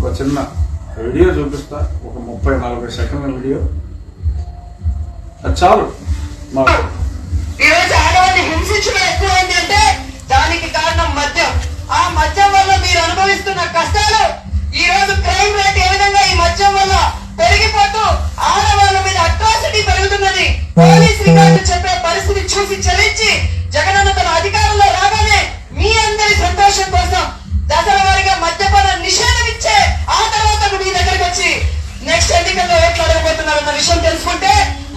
ఒక చిన్న వీడియో చూపిస్తా, ఒక 30-40 సెకండ్ల వీడియో. అది చాలు మాకు. ఈరోజు ఆడవాళ్ళని హింసించడం ఎక్కువైందంటే దానికి కారణం మద్యం. ఆ మద్యం వల్ల మీరు అనుభవిస్తున్న కష్టాలు, ఈ రోజు క్రైమ్ రేట్ ఏ విధంగా ఈ మద్యం వల్ల పెరిగిపోతూ ఆడవాళ్ళ మీద అట్రాసిటీ పెరుగుతున్నది. పోలీస్ రికార్డు చెప్పే పరిస్థితి చూసి చలించి జగనన్న తన అధికారంలో రాగానే మీ అందరి సంతోషం కోసం దశల వారీగా మద్యపాన నిషేధం ఇచ్చే ఆ తర్వాత మీ దగ్గరికి వచ్చి నెక్స్ట్ ఎన్నికల్లో ఓట్లు అడగబోతున్నారన్న విషయం తెలుసుకుంటే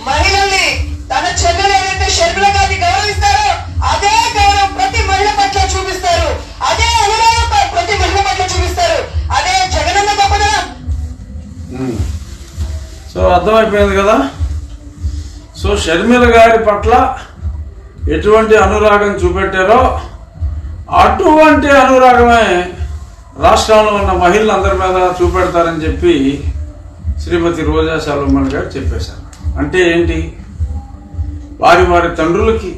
మహిళల్ని తన చెల్లెలు ఏదైతే షర్మిల గారిని గౌరవిస్తారో అదే గౌరవం ప్రతి మహిళ పట్ల చూపిస్తారు, అదే అనురాగం ప్రతి మహిళ పట్ల చూపిస్తారు. అదే జగనన్న గొప్పదనం. సో అర్థమైపోయింది కదా. సో షర్మిల గారి పట్ల ఎటువంటి అనురాగం చూపెట్టారో అటువంటి అనురాగమే రాష్ట్రంలో ఉన్న మహిళలందరి మీద చూపెడతారని చెప్పి శ్రీమతి రోజా సలోమన్ గారు చెప్పేశారు. అంటే ఏంటి, వారి వారి తండ్రులకి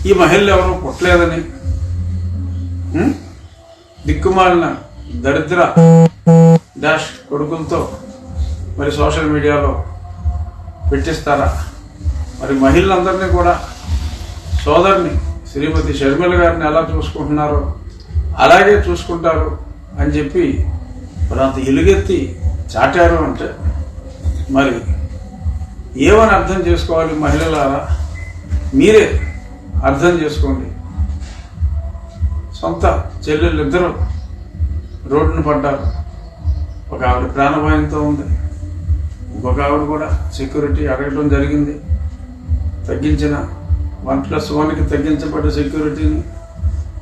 ఈ మహిళలు ఎవరో పుట్టలేదని, దిక్కుమాలిన దరిద్ర డాష్ కొడుకులతో మరి సోషల్ మీడియాలో పెట్టిస్తారా? మరి మహిళలందరినీ కూడా సోదరిని శ్రీమతి షర్మిల గారిని ఎలా చూసుకుంటున్నారో అలాగే చూసుకుంటారు అని చెప్పి మరి అంత ఎలుగెత్తి చాటారు అంటే మరి ఏమని అర్థం చేసుకోవాలి మహిళలారా? మీరే అర్థం చేసుకోండి. సొంత చెల్లెళ్ళిద్దరూ రోడ్డును పడ్డారు. ఒక ఆవిడ ప్రాణభయంతో ఉంది, ఇంకొక ఆవిడ కూడా సెక్యూరిటీ అడగడం జరిగింది. తగ్గించిన 1+1కి తగ్గించబడ్డ సెక్యూరిటీని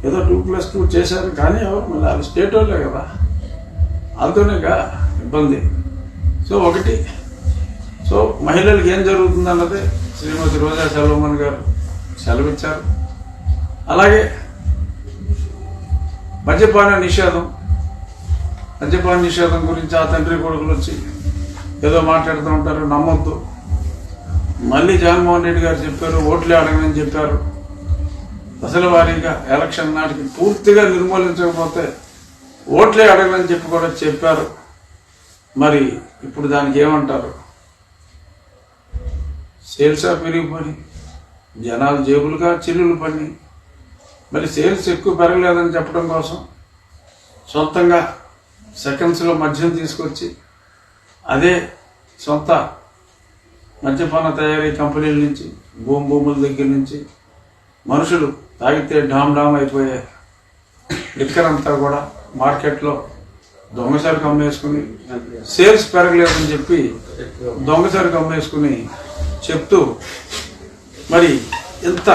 ఏదో 2+2 చేశారు. కానీ ఎవరు మళ్ళీ వాళ్ళు స్టేట్ వాళ్ళే కదా, వాళ్ళతోనేగా ఇబ్బంది. సో ఒకటి, సో మహిళలకు ఏం జరుగుతుందన్నది శ్రీమతి రోజా సలోమన్ గారు సెలవిచ్చారు. అలాగే మద్యపాన నిషేధం గురించి ఆ తండ్రి కొడుకులు వచ్చి ఏదో మాట్లాడుతూ ఉంటారు, నమ్మొద్దు. మళ్ళీ జగన్మోహన్ రెడ్డి గారు చెప్పారు ఓట్లే అడగనని చెప్పారు. అసలు వారీగా ఎలక్షన్ నాటికి పూర్తిగా నిర్మూలించకపోతే ఓట్లే అడగనని చెప్పి కూడా చెప్పారు. మరి ఇప్పుడు దానికి ఏమంటారు? సేల్సా పెరిగిపోయి జనాలు జేబులుగా చిల్లులు పడి మరి సేల్స్ ఎక్కువ పెరగలేదని చెప్పడం కోసం సొంతంగా సెకండ్స్లో మద్యం తీసుకొచ్చి అదే సొంత మద్యపాన తయారీ కంపెనీల నుంచి భూముల దగ్గర నుంచి మనుషులు తాగితే డామ్ అయిపోయే లిక్కర్ అంతా కూడా మార్కెట్లో దొంగసరికి అమ్మేసుకుని సేల్స్ పెరగలేదని చెప్పి దొంగసరికి అమ్మేసుకుని చెప్తూ మరి ఇంత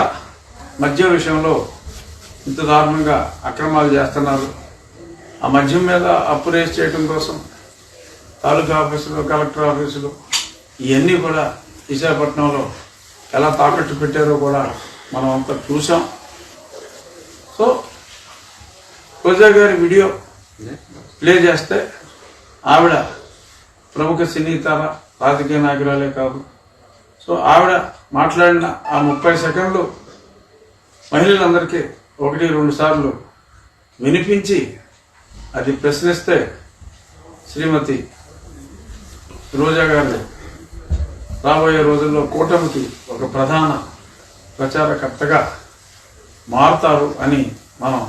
మద్యం విషయంలో ఇంత దారుణంగా అక్రమాలు చేస్తున్నారు. ఆ మద్యం మీద అప్పు రేస్ చేయడం కోసం తాలూకా ఆఫీసులు, కలెక్టర్ ఆఫీసులు ఇవన్నీ కూడా విశాఖపట్నంలో ఎలా తాకట్టు పెట్టారో కూడా మనం అంతా చూసాం. సో రోజా గారి వీడియో ప్లే చేస్తే ఆవిడ ప్రముఖ సినీ తార, రాజకీయ నాయకురాలే కాదు. సో ఆవిడ మాట్లాడిన ఆ 30 సెకండ్లు మహిళలందరికీ 1-2 సార్లు వినిపించి అది ప్రశ్నిస్తే శ్రీమతి రోజా గారు రాబోయే రోజుల్లో కూటమికి ఒక ప్రధాన ప్రచారకర్తగా మారుతారు అని మనం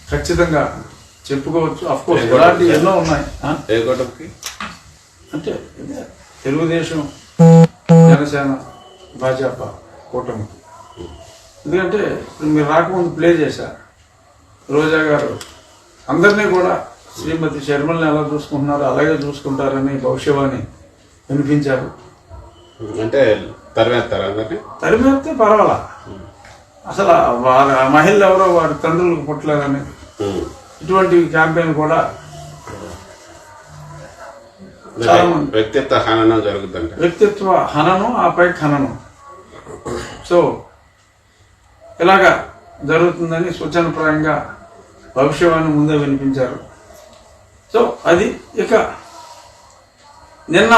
ఖచ్చితంగా చెప్పుకోవచ్చు. అఫ్కోర్స్ ఇలాంటి ఎన్నో ఉన్నాయి. అంటే తెలుగుదేశం, జనసేన, భాజపా కూటమి. ఎందుకంటే మీరు రాకముందు ప్లే చేశారు, రోజా గారు అందరినీ కూడా శ్రీమతి షర్మిలని ఎలా చూసుకుంటున్నారో అలాగే చూసుకుంటారని భవిష్యవాణి వినిపించారు. అంటే తరిమేస్తే పర్వాలా, అసలు వారి మహిళలు ఎవరో వారి తండ్రులకు పుట్టలేదని ఇటువంటి క్యాంపెయిన్ కూడా చాలా మంది వ్యక్తిత్వ హననం జరుగుతుంది. వ్యక్తిత్వ హననం, ఆపై ఖననం. సో ఇలాగా జరుగుతుందని సూచనప్రాయంగా భవిష్యవాణి ముందే వినిపించారు. సో అది ఇక నిన్న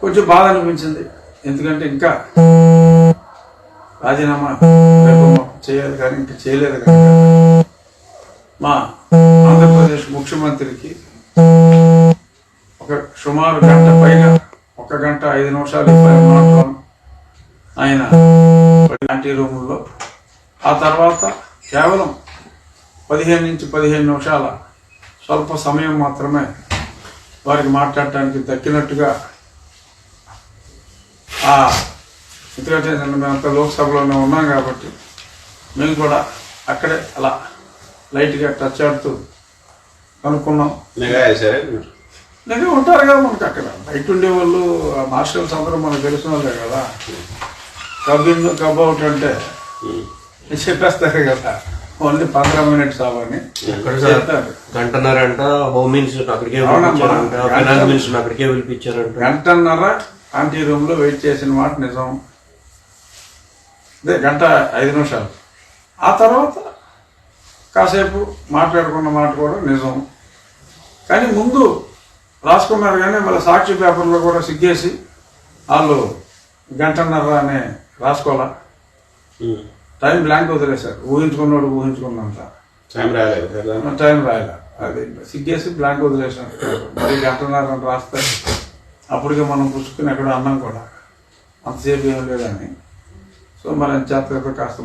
కొంచెం బాధ అనిపించింది. ఎందుకంటే ఇంకా రాజీనామా చేయాలి కానీ ఇంకా చేయలేదు కనుక మా ఆంధ్రప్రదేశ్ ముఖ్యమంత్రికి ఒక సుమారు గంట పైగా 1 గంట 5 నిమిషాలు మాట్లాడు ఆయన యాంటీ రూముల్లో. ఆ తర్వాత కేవలం 15 నుంచి 15 నిమిషాల స్వల్ప సమయం మాత్రమే వారికి మాట్లాడటానికి దక్కినట్టుగా. ఎందుకంటే మేమంతా లోక్సభలోనే ఉన్నాం కాబట్టి మేము కూడా అక్కడే అలా లైట్గా టచ్ ఆడుతూ కనుక్కున్నాం. నిజంగా ఉంటారు కదా మనకు అక్కడ బయట ఉండే వాళ్ళు, మార్షల్స్ అందరూ మనకు తెలిసిన వాళ్ళే కదా. కబ్బింగ్ కబ్ అవుట్ అంటే చెప్పేస్తారు కదా, ఓన్లీ 15 మినిట్స్ అవని చెప్తారు. గంటన్నర అంట హోమ్ మినిస్టర్ అక్కడికే పిలిపించారంట, ఫైనాన్స్ మినిస్టర్ అక్కడికే పిలిపించారంట. గంటన్నర ఆంటీ రూమ్ లో వెయిట్ చేసిన మాట నిజం. అదే గంట 5 నిమిషాలు. ఆ తర్వాత కాసేపు మాట్లాడుకున్న మాట కూడా నిజం. కానీ ముందు రాసుకున్నారు, కానీ వాళ్ళ సాక్షి పేపర్లో కూడా సిగ్గేసి వాళ్ళు గంటన్నర అనే రాసుకోవాలా, టైం బ్లాంక్ వదిలేశారు. ఊహించుకున్నాడు ఊహించుకున్నంత టైం రాయలే. అది సిగ్గేసి బ్లాంక్ వదిలేశారు. మరి గంటన్నర అని రాస్తే అప్పటికే మనం పుచ్చుకుని ఎక్కడ అన్నాం కూడా అంతసేపు ఏం లేదని. సో మరి చేత కాస్త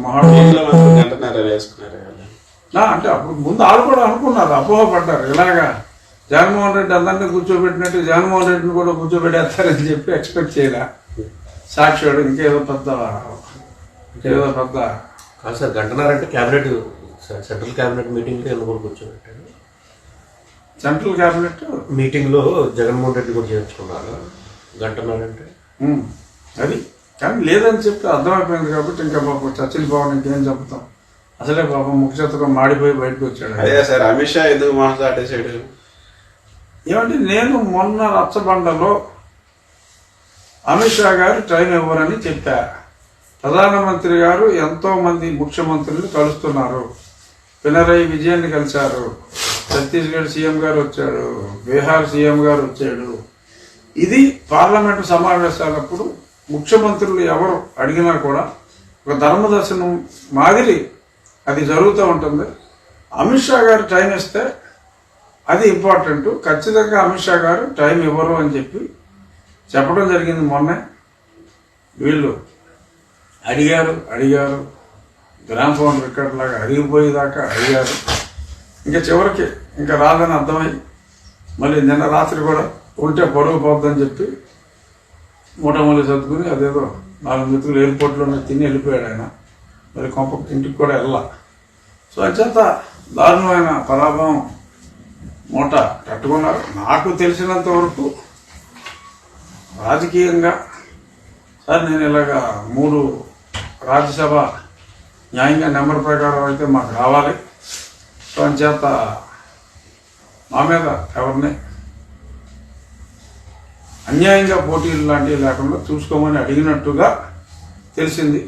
అంటే అప్పుడు ముందు వాళ్ళు కూడా అనుకున్నారు, అపోహపడ్డారు. ఇలాగా జగన్మోహన్ రెడ్డి అందరినీ కూర్చోబెట్టినట్టు జగన్మోహన్ రెడ్డిని కూడా కూర్చోబెట్టేస్తారని చెప్పి ఎక్స్పెక్ట్ చేయలే. సాక్షివాడు ఇంకేదో పెద్ద కాదు సార్, గంటన్నర అంటే క్యాబినెట్ సెంట్రల్ క్యాబినెట్ మీటింగ్ లో ఎందుకు కూర్చోబెట్టాడు? సెంట్రల్ క్యాబినెట్ మీటింగ్ లో జగన్మోహన్ రెడ్డి కూడా చేర్చుకున్నారు. గంటన్నర అంటే అది కానీ లేదని చెప్పి అర్థమైపోయింది కాబట్టి ఇంకా పాపం చర్చలు బాగుంది, ఇంకేం చెప్తాం. అసలే పాపం ముఖ్యతగా మాడిపోయి బయటకు వచ్చాడు. అదే సార్, అమిత్ షా ఎందుకు మాట్లాడేసాడు? ఏమంటే నేను మొన్న రచ్చబండలో అమిత్ షా గారు ట్రైన్ ఇవ్వరని చెప్పా. ప్రధానమంత్రి గారు ఎంతో మంది ముఖ్యమంత్రులు కలుస్తున్నారు. పినరయి విజయన్ని కలిశారు, ఛత్తీస్గఢ్ సీఎం గారు వచ్చాడు, బీహార్ సీఎం గారు వచ్చాడు. ఇది పార్లమెంటు సమావేశాలప్పుడు ముఖ్యమంత్రులు ఎవరు అడిగినా కూడా ఒక ధర్మదర్శనం మాదిరి అది జరుగుతూ ఉంటుంది. అమిత్ షా గారు టైం ఇస్తే అది ఇంపార్టెంట్. ఖచ్చితంగా అమిత్ షా గారు టైం ఇవ్వరు అని చెప్పడం జరిగింది. మొన్నే వీళ్ళు అడిగారు గ్రామ్ ఫోన్ రికార్డ్ లాగా అడిగిపోయేదాకా అడిగారు. ఇంకా చివరికి ఇంకా రాదని అర్థమై మళ్ళీ నిన్న రాత్రి కూడా ఉంటే పొడవు పోద్దని చెప్పి మూటమూలి సర్దుకుని అదేదో 4 మెతుకులు ఎయిర్పోర్ట్లోనే తిని వెళ్ళిపోయాడు ఆయన. మరి కొంప ఇంటికి కూడా వెళ్ళా. సో అంచేత దారుణమైన పరాభవం మూట కట్టుకున్నారు. నాకు తెలిసినంత వరకు రాజకీయంగా సార్ నేను ఇలాగా 3 రాజ్యసభ న్యాయంగా నెంబర్ ప్రకారం అయితే మాకు రావాలి. సో అంచేత మా మీద ఎవరిని అన్యాయంగా పోటీలు లాంటివి లేకుండా చూసుకోమని అడిగినట్టుగా తెలిసింది.